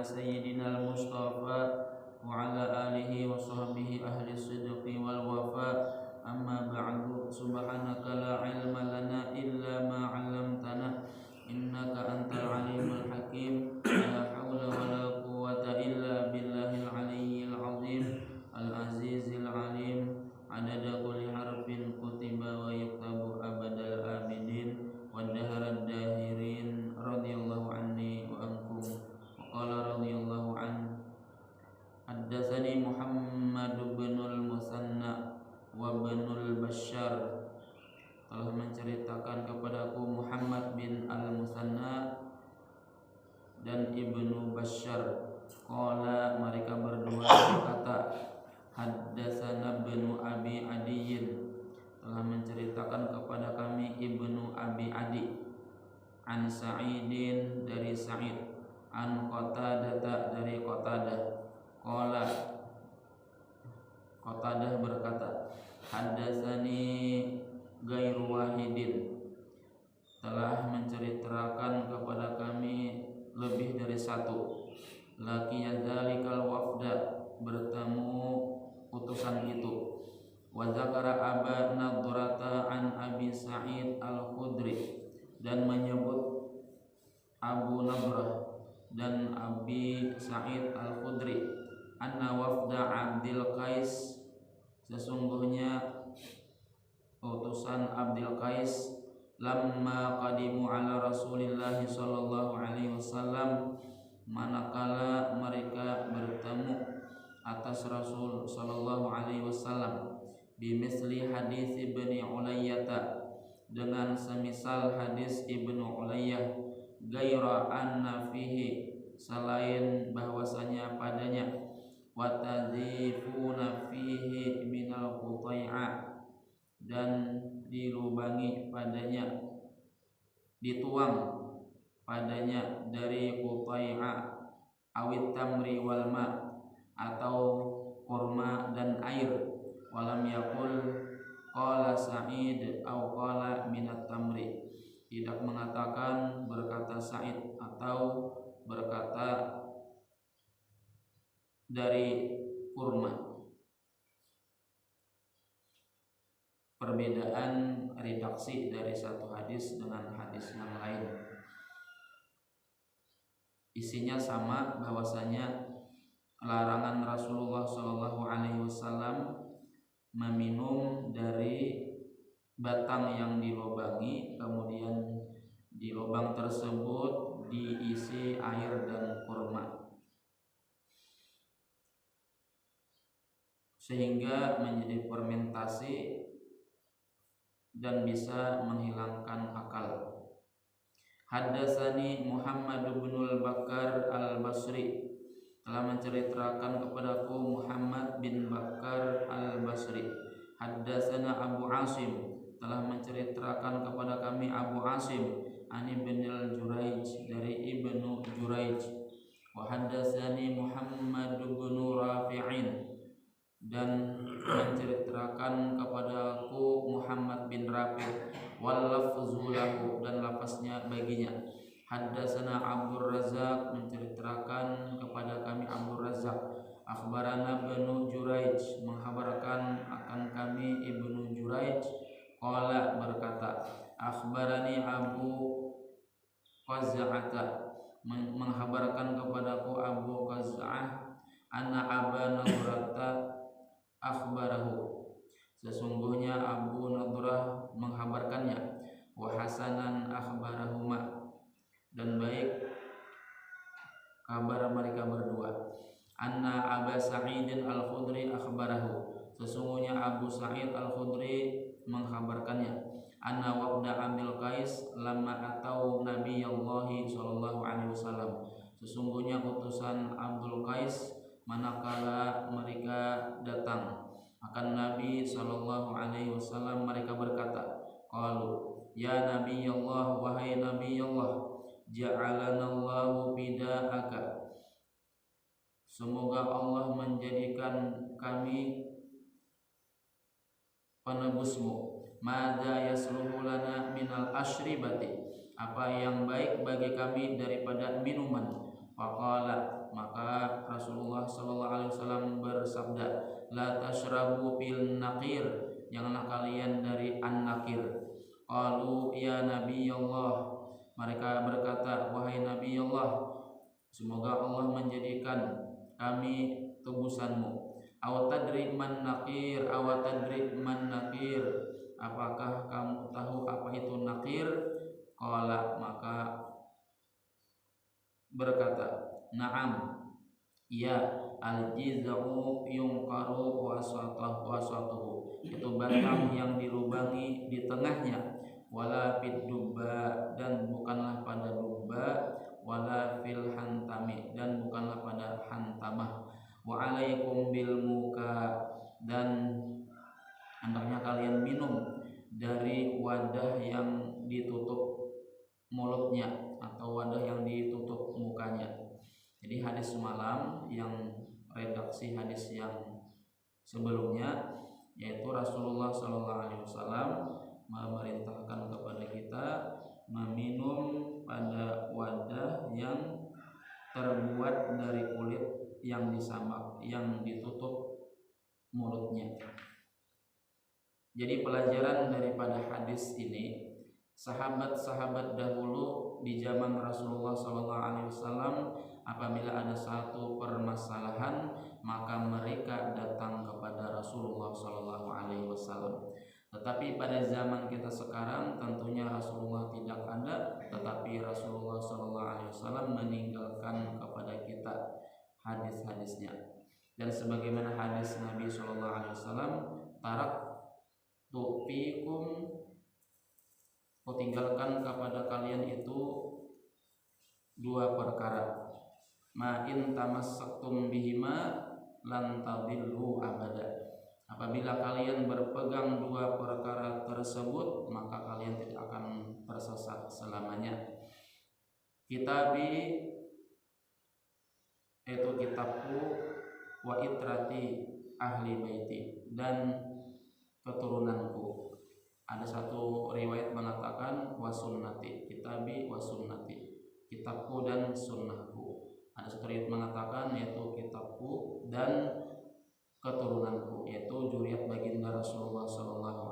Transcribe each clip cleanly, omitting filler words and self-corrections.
ala sayyidina al-Mustafa wa ala alihi wa sahbihi ahli sidqi wal wafa. Amma ba'du, subhanaka la ilma lana illa ma 'allamtana innaka antal alimul hakim. La haula wala quwwata illa billahil aliyyil azim al-azizil alim. Adada kulli harfin kutiba wa yuktabu abadal abidin wa daharad dahirin. Radhiyallahu anni wa ankum. Wa qala radhiyallahu an haddatsani Muhammad bin al-Musanna wa binul Bashar, telah menceritakan kepadaku Muhammad bin al-Musanna dan Ibnu Bashar. Qala, mereka berdua berkata, haddatsana Ibnu Abi Adiyin, telah menceritakan kepada kami Ibnu Abi Adi, an Sa'idin, dari Sa'id, an Qatadah, dari Qatadah. Qala, Qatadah berkata, haddatsani ghairu wahidin, telah menceritakan kepada kami lebih dari satu. Laqiya dzalikal wafda, bertemu utusan itu. Wa zakara Aba Nadrata an Abi Sa'id al-Khudri, dan menyebut Abu Nadrah dan Abi Sa'id al-Khudri, anna wafda Abdil Qais, sesungguhnya utusan Abdil Qais, lamma qadimu ala Rasulillahi sallallahu alaihi wasallam, manakala mereka bertemu atas Rasul sallallahu alaihi wasallam, bimisli hadis Ibni Ulayyah, dengan semisal hadis Ibnu Ulayyah, gaira anna fihi, selain bahwasanya padanya, watadzifuna fihi minal qutai'a, dan dilubangi padanya, dituang padanya dari qutai'a, awit tamri wal ma, atau kurma dan air. Walam yakul qala Sa'id au qala minat tamri, tidak mengatakan berkata Sa'id atau berkata dari kurma. Perbedaan redaksi dari satu hadis dengan hadis yang lain, isinya sama, bahwasanya larangan Rasulullah Shallallahu Alaihi Wasallam meminum dari batang yang dilubangi, kemudian di lubang tersebut diisi air dan kurma, sehingga menjadi fermentasi dan bisa menghilangkan akal. Haddatsani Muhammad bin Bakar al-Basri, telah menceritakan kepadaku Muhammad bin Bakar al-Basri. Haddatsana Abu Asim, telah menceritakan kepada kami Abu Asim, ani bin al-Juraij, dari Ibnu Juraij. Wa haddatsani Muhammad bin Rafi'in, dan menceritakan kepadaku Muhammad bin Rafi', wal lafzu lahu, dan lafaznya baginya. Haddatsana Abdul Razzaq, menceritakan kepada kami Abdul Razzaq. Akhbarana Ibnu Juraij, menghabarkan akan kami Ibnu Juraij. Qala, berkata, akhbarani Abu Qaz'ata, menghabarkan kepadaku Abu Qaz'ah, anna Aba Nadrata akhbarahu, sesungguhnya Abu Nadrah menghabarkannya. Wa hasanan akhbarahuma, dan baik kabar mereka berdua. Anna Aba Sa'idin al-Khudri akhbarahu, sesungguhnya Abu Sa'id al-Khudri menghabarkannya. Anna wabda Abdil Qais lamma atau Nabiyallahi sallallahu alaihi wasallam, sesungguhnya utusan Abdul Qais manakala mereka datang akan Nabi sallallahu alaihi wasallam, mereka berkata, qalu, ya Nabi Allah, wahai Nabi Allah, ja'alanallahu bida'aka, semoga Allah menjadikan kami penebusmu. Madza yasluhu lana minal asyribati, apa yang baik bagi kami daripada minuman. Faqala, maka Rasulullah sallallahu alaihi wasallam bersabda, la tashrabu fil naqir, janganlah kalian dari an-naqir. Qalu ya Nabi Allah, mereka berkata, wahai Nabi Allah, semoga Allah menjadikan kami tebusanmu. Aw tadri man naqir, aw tadri man naqir, apakah kamu tahu apa itu naqir? Qala, maka berkata, na'am, ya, al-jiz'u yungqaru wasatuhu, itu batang yang dilubangi di tengahnya, wala fid dubba, dan bukanlah pada dubba, wala fil hantami, dan bukanlah pada hantamah, wa alaikum bil muka, dan hendaknya kalian minum dari wadah yang ditutup mulutnya atau wadah yang ditutup mukanya. Jadi hadis semalam yang redaksi hadis yang sebelumnya, yaitu Rasulullah SAW memerintahkan kepada kita meminum pada wadah yang terbuat dari kulit yang disamak, yang ditutup mulutnya. Jadi pelajaran daripada hadis ini, sahabat-sahabat dahulu di zaman Rasulullah SAW, apabila ada satu permasalahan maka mereka datang kepada Rasulullah SAW. Tetapi pada zaman kita sekarang tentunya Rasulullah tidak ada, tetapi Rasulullah SAW meninggalkan kepada kita hadis-hadisnya. Dan sebagaimana hadis Nabi SAW, taraktu fikum, aku tinggalkan kepada kalian itu dua perkara, ma in tamassaktum bihima lan tadillu abada, apabila kalian berpegang dua perkara tersebut maka kalian tidak akan tersesat selamanya. Kitabi, itu kitabku, wa itrati ahli baiti, dan keturunanku. Ada satu riwayat mengatakan wasunnati, kitabi wasunnati, kitabku dan sunnahku. Ada satu riwayat mengatakan yaitu kitabku dan keturunanku, yaitu zuriat baginda Rasulullah SAW.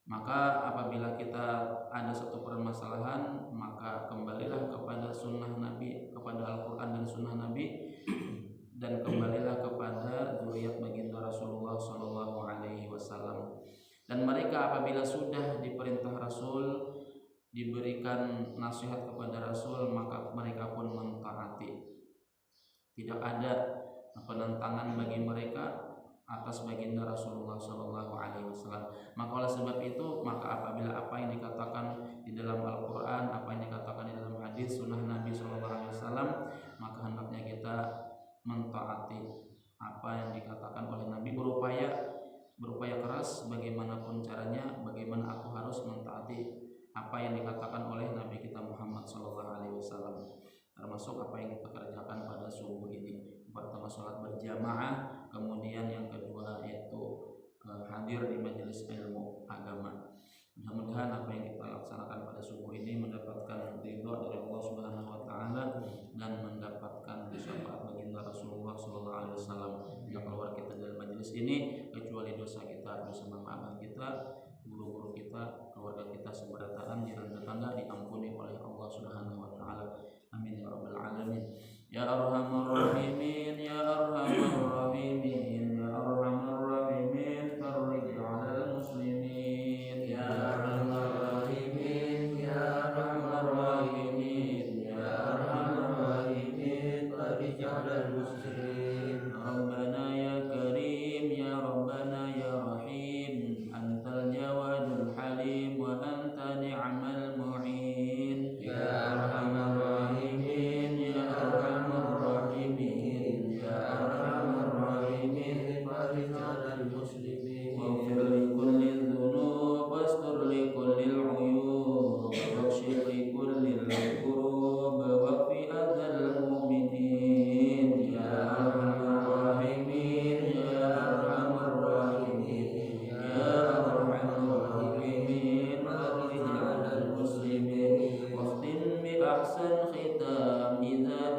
Maka apabila kita ada satu permasalahan, maka kembalilah kepada sunnah Nabi, kepada Al-Quran dan sunnah Nabi, dan kembalilah kepada zuriat baginda Rasulullah SAW. Dan mereka apabila sudah diperintah Rasul, diberikan nasihat kepada Rasul, maka mereka pun mentaati. Tidak ada penentangan bagi mereka atas baginda Rasulullah SAW. Maka oleh sebab itu, maka apabila apa yang dikatakan di dalam Al-Quran, apa yang dikatakan di dalam hadis sunnah Nabi SAW, maka hendaknya kita mentaati apa yang dikatakan oleh Nabi, berupaya keras bagaimanapun caranya, bagaimana aku harus mentaati apa yang dikatakan oleh Nabi kita Muhammad SAW. Termasuk apa yang kita kerjakan pada subuh ini. Pertama sholat berjamaah, kemudian yang kedua yaitu hadir di majelis ilmu agama. Mudah-mudahan apa yang kita laksanakan pada subuh ini mendapatkan ridho dari Allah Subhanahu wa taala dan mendapatkan syafaat baginda Rasulullah SAW. Jika keluar kita dari majelis ini kecuali dosa kita, dosa mama abah kita, guru-guru kita, keluarga kita seberatan, jiran tetangga diampuni oleh Allah Subhanahu wa taala. Amin ya rabbal alamin. Ya arhamar rahimin, ya arhamar rahimin, ya arhamar rahimin, farij 'alal muslimin, ya arhamar rahimin, ya arhamar rahimin, ya arhamar rahimin, farij 'alal muslimin. Rabbana ya karim, ya rabbana ya rahim, antal jawadul halim wa anta ni'mal mu'in. Ya arhamar rahimin, ya arhamar rahimin, ya arhamar rahimin. الإسلام إذا